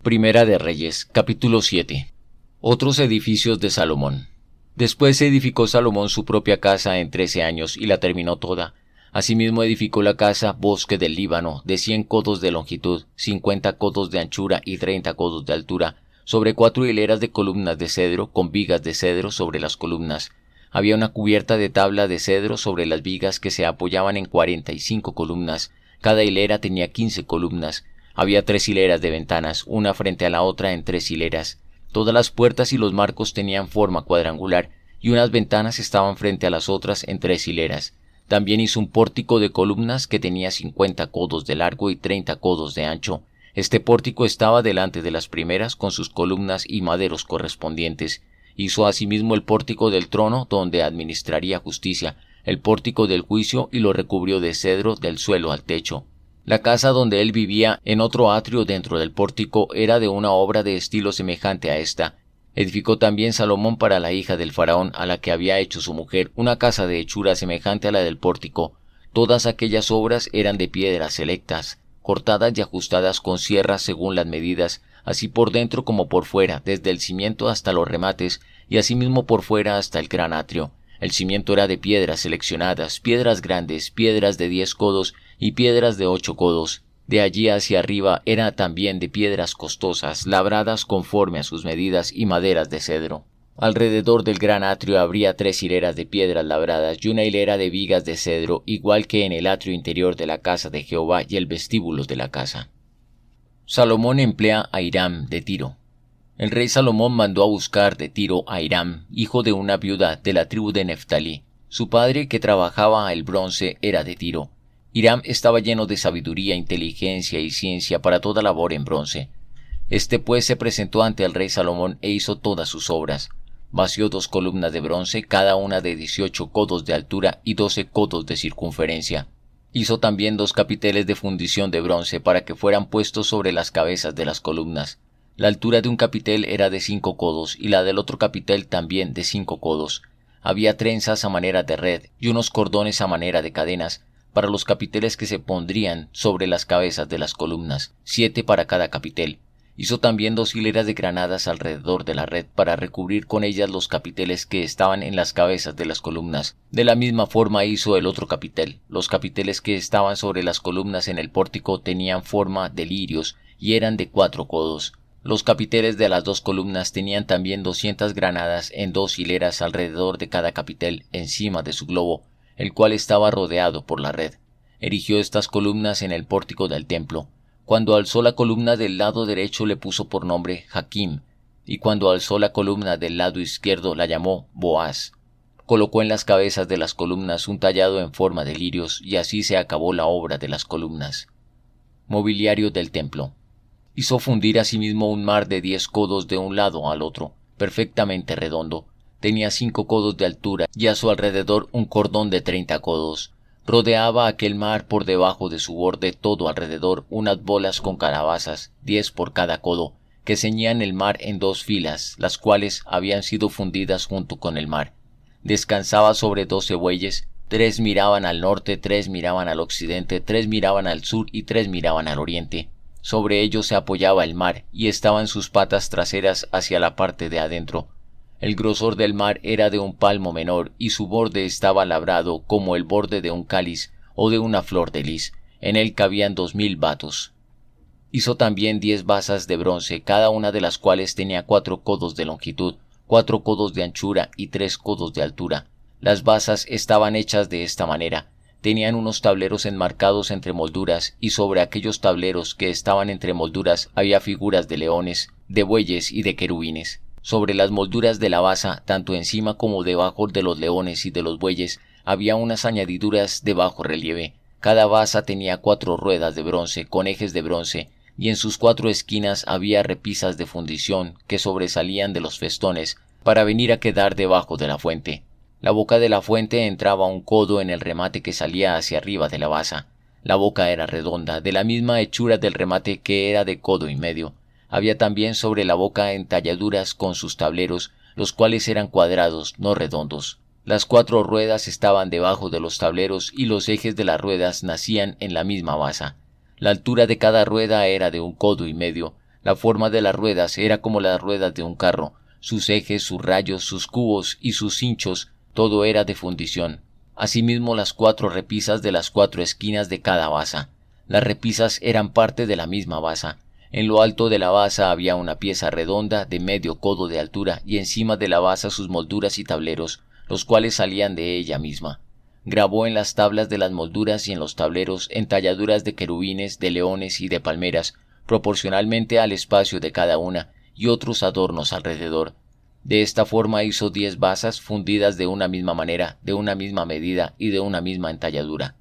Primera de Reyes, capítulo 7. Otros edificios de Salomón. Después edificó Salomón su propia casa en 13 años y la terminó toda. Asimismo edificó la casa Bosque del Líbano, de 100 codos de longitud, 50 codos de anchura y 30 codos de altura, sobre 4 hileras de columnas de cedro, con vigas de cedro sobre las columnas. Había una cubierta de tabla de cedro sobre las vigas que se apoyaban en 45 columnas. Cada hilera tenía 15 columnas. Había 3 hileras de ventanas, una frente a la otra en 3 hileras. Todas las puertas y los marcos tenían forma cuadrangular, y unas ventanas estaban frente a las otras en 3 hileras. También hizo un pórtico de columnas que tenía 50 codos de largo y 30 codos de ancho. Este pórtico estaba delante de las primeras con sus columnas y maderos correspondientes. Hizo asimismo el pórtico del trono donde administraría justicia, el pórtico del juicio, y lo recubrió de cedro del suelo al techo. La casa donde él vivía, en otro atrio dentro del pórtico, era de una obra de estilo semejante a esta. Edificó también Salomón para la hija del faraón, a la que había hecho su mujer, una casa de hechura semejante a la del pórtico. Todas aquellas obras eran de piedras selectas, cortadas y ajustadas con sierras según las medidas, así por dentro como por fuera, desde el cimiento hasta los remates, y asimismo por fuera hasta el gran atrio. El cimiento era de piedras seleccionadas, piedras grandes, piedras de 10 codos y piedras de 8 codos. De allí hacia arriba era también de piedras costosas, labradas conforme a sus medidas, y maderas de cedro. Alrededor del gran atrio habría 3 hileras de piedras labradas y una hilera de vigas de cedro, igual que en el atrio interior de la casa de Jehová y el vestíbulo de la casa. Salomón emplea a Hiram de Tiro. El rey Salomón mandó a buscar de Tiro a Hiram, hijo de una viuda de la tribu de Neftalí. Su padre, que trabajaba el bronce, era de Tiro. Hiram estaba lleno de sabiduría, inteligencia y ciencia para toda labor en bronce. Este pues se presentó ante el rey Salomón e hizo todas sus obras. Vació 2 columnas de bronce, cada una de 18 codos de altura y 12 codos de circunferencia. Hizo también 2 capiteles de fundición de bronce para que fueran puestos sobre las cabezas de las columnas. La altura de un capitel era de 5 codos y la del otro capitel también de 5 codos. Había trenzas a manera de red y unos cordones a manera de cadenas para los capiteles que se pondrían sobre las cabezas de las columnas, 7 para cada capitel. Hizo también 2 hileras de granadas alrededor de la red para recubrir con ellas los capiteles que estaban en las cabezas de las columnas. De la misma forma hizo el otro capitel. Los capiteles que estaban sobre las columnas en el pórtico tenían forma de lirios y eran de 4 codos. Los capiteles de las 2 columnas tenían también 200 granadas en 2 hileras alrededor de cada capitel, encima de su globo, el cual estaba rodeado por la red. Erigió estas columnas en el pórtico del templo. Cuando alzó la columna del lado derecho le puso por nombre Jaquim, y cuando alzó la columna del lado izquierdo la llamó Boaz. Colocó en las cabezas de las columnas un tallado en forma de lirios, y así se acabó la obra de las columnas. Mobiliario del templo. Hizo fundir asimismo un mar de 10 codos de un lado al otro, perfectamente redondo. Tenía 5 codos de altura y a su alrededor un cordón de 30 codos. Rodeaba aquel mar por debajo de su borde todo alrededor unas bolas con calabazas, 10 por cada codo, que ceñían el mar en 2 filas, las cuales habían sido fundidas junto con el mar. Descansaba sobre 12 bueyes, 3 miraban al norte, 3 miraban al occidente, 3 miraban al sur y 3 miraban al oriente. Sobre ellos se apoyaba el mar, y estaban sus patas traseras hacia la parte de adentro. El grosor del mar era de un palmo menor, y su borde estaba labrado como el borde de un cáliz o de una flor de lis. En él cabían 2000 batos. Hizo también 10 basas de bronce, cada una de las cuales tenía 4 codos de longitud, 4 codos de anchura y 3 codos de altura. Las basas estaban hechas de esta manera. Tenían unos tableros enmarcados entre molduras, y sobre aquellos tableros que estaban entre molduras había figuras de leones, de bueyes y de querubines. Sobre las molduras de la basa, tanto encima como debajo de los leones y de los bueyes, había unas añadiduras de bajo relieve. Cada basa tenía 4 ruedas de bronce con ejes de bronce, y en sus 4 esquinas había repisas de fundición que sobresalían de los festones para venir a quedar debajo de la fuente. La boca de la fuente entraba 1 codo en el remate que salía hacia arriba de la basa. La boca era redonda, de la misma hechura del remate, que era de codo y medio. Había también sobre la boca entalladuras con sus tableros, los cuales eran cuadrados, no redondos. Las 4 ruedas estaban debajo de los tableros y los ejes de las ruedas nacían en la misma basa. La altura de cada rueda era de 1 codo y medio. La forma de las ruedas era como las ruedas de un carro, sus ejes, sus rayos, sus cubos y sus cinchos, todo era de fundición. Asimismo las 4 repisas de las 4 esquinas de cada basa. Las repisas eran parte de la misma basa. En lo alto de la basa había una pieza redonda de medio codo de altura y encima de la basa sus molduras y tableros, los cuales salían de ella misma. Grabó en las tablas de las molduras y en los tableros entalladuras de querubines, de leones y de palmeras, proporcionalmente al espacio de cada una, y otros adornos alrededor. De esta forma hizo 10 basas fundidas de una misma manera, de una misma medida y de una misma entalladura.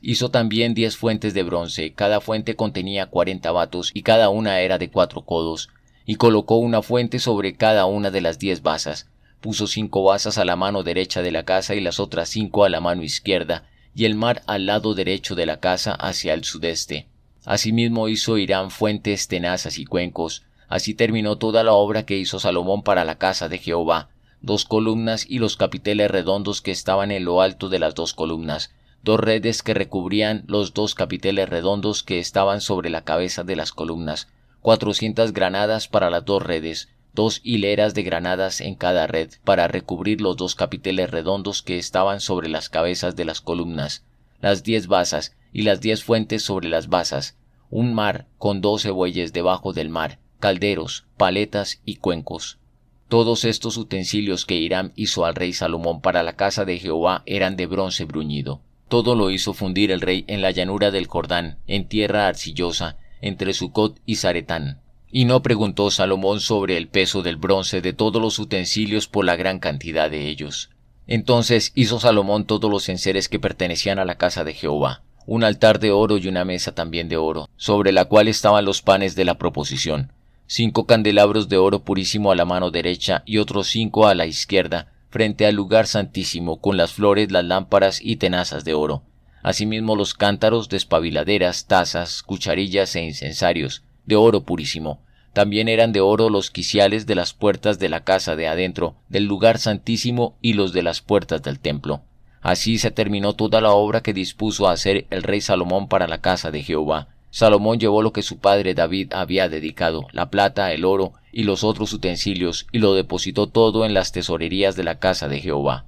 Hizo también 10 fuentes de bronce, cada fuente contenía 40 batos y cada una era de 4 codos, y colocó una fuente sobre cada una de las 10 basas. Puso 5 basas a la mano derecha de la casa y las otras 5 a la mano izquierda, y el mar al lado derecho de la casa hacia el sudeste. Asimismo hizo Hiram fuentes, tenazas y cuencos. Así terminó toda la obra que hizo Salomón para la casa de Jehová: 2 columnas y los capiteles redondos que estaban en lo alto de las 2 columnas, 2 redes que recubrían los 2 capiteles redondos que estaban sobre la cabeza de las columnas, 400 granadas para las 2 redes, 2 hileras de granadas en cada red para recubrir los 2 capiteles redondos que estaban sobre las cabezas de las columnas, las 10 basas y las 10 fuentes sobre las basas, un mar con 12 bueyes debajo del mar, calderos, paletas y cuencos. Todos estos utensilios que Hiram hizo al rey Salomón para la casa de Jehová eran de bronce bruñido. Todo lo hizo fundir el rey en la llanura del Jordán, en tierra arcillosa, entre Sucot y Zaretán. Y no preguntó Salomón sobre el peso del bronce de todos los utensilios por la gran cantidad de ellos. Entonces hizo Salomón todos los enseres que pertenecían a la casa de Jehová, un altar de oro y una mesa también de oro, sobre la cual estaban los panes de la proposición, 5 candelabros de oro purísimo a la mano derecha y otros 5 a la izquierda, frente al lugar santísimo, con las flores, las lámparas y tenazas de oro. Asimismo los cántaros, despabiladeras, tazas, cucharillas e incensarios, de oro purísimo. También eran de oro los quiciales de las puertas de la casa de adentro, del lugar santísimo y los de las puertas del templo. Así se terminó toda la obra que dispuso hacer el rey Salomón para la casa de Jehová. Salomón llevó lo que su padre David había dedicado, la plata, el oro y los otros utensilios, y lo depositó todo en las tesorerías de la casa de Jehová.